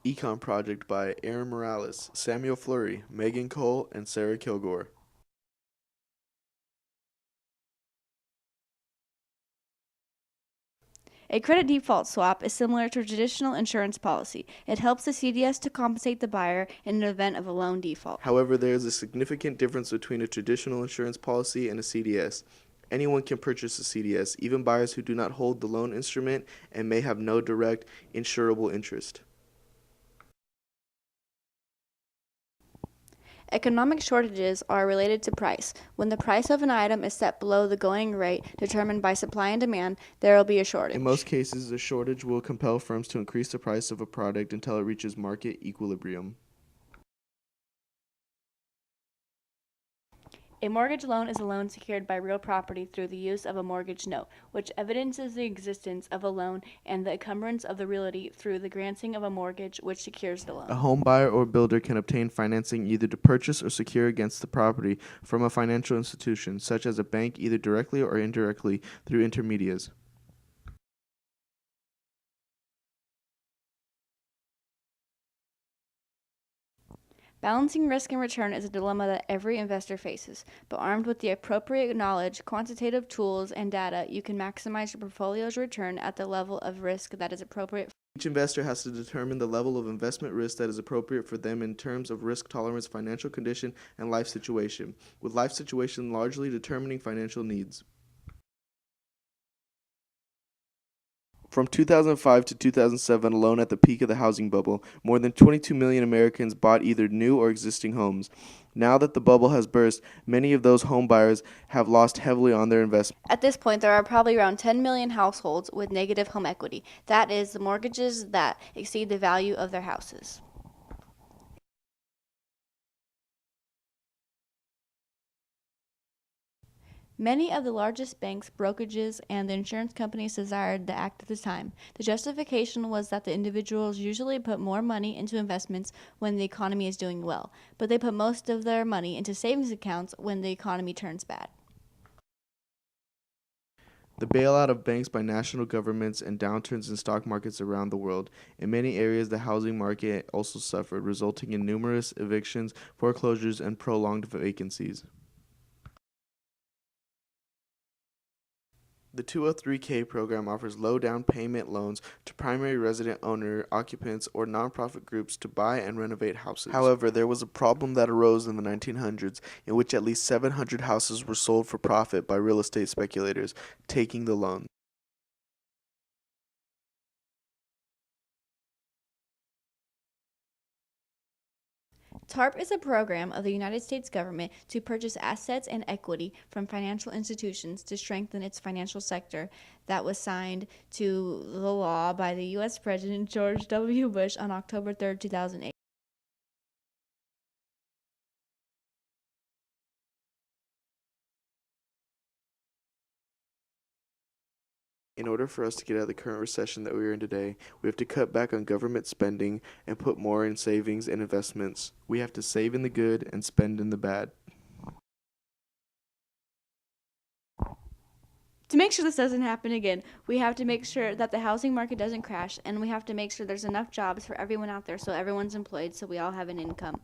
Econ Project by Aaron Morales, Samuel Fleury, Megan Cole, and Sarah Kilgore. A credit default swap is similar to a traditional insurance policy. It helps the CDS to compensate the buyer in an event of a loan default. However, there is a significant difference between a traditional insurance policy and a CDS. Anyone can purchase a CDS, even buyers who do not hold the loan instrument and may have no direct insurable interest. Economic shortages are related to price. When the price of an item is set below the going rate determined by supply and demand, there will be a shortage. In most cases, a shortage will compel firms to increase the price of a product until it reaches market equilibrium. A mortgage loan is a loan secured by real property through the use of a mortgage note, which evidences the existence of a loan and the encumbrance of the realty through the granting of a mortgage which secures the loan. A home buyer or builder can obtain financing either to purchase or secure against the property from a financial institution, such as a bank, either directly or indirectly through intermediaries. Balancing risk and return is a dilemma that every investor faces, but armed with the appropriate knowledge, quantitative tools, and data, you can maximize your portfolio's return at the level of risk that is appropriate. Each investor has to determine the level of investment risk that is appropriate for them in terms of risk tolerance, financial condition, and life situation, with life situation largely determining financial needs. From 2005 to 2007 alone, at the peak of the housing bubble, more than 22 million Americans bought either new or existing homes. Now that the bubble has burst, many of those home buyers have lost heavily on their investment. At this point, there are probably around 10 million households with negative home equity. That is, the mortgages that exceed the value of their houses. Many of the largest banks, brokerages, and the insurance companies desired the act at the time. The justification was that the individuals usually put more money into investments when the economy is doing well, but they put most of their money into savings accounts when the economy turns bad. The bailout of banks by national governments and downturns in stock markets around the world. In many areas, the housing market also suffered, resulting in numerous evictions, foreclosures, and prolonged vacancies. The 203K program offers low down payment loans to primary resident owner, occupants, or nonprofit groups to buy and renovate houses. However, there was a problem that arose in the 1900s in which at least 700 houses were sold for profit by real estate speculators taking the loan. TARP is a program of the United States government to purchase assets and equity from financial institutions to strengthen its financial sector that was signed to the law by the U.S. President George W. Bush on October 3, 2008. In order for us to get out of the current recession that we are in today, we have to cut back on government spending and put more in savings and investments. We have to save in the good and spend in the bad. To make sure this doesn't happen again, we have to make sure that the housing market doesn't crash, and we have to make sure there's enough jobs for everyone out there so everyone's employed so we all have an income.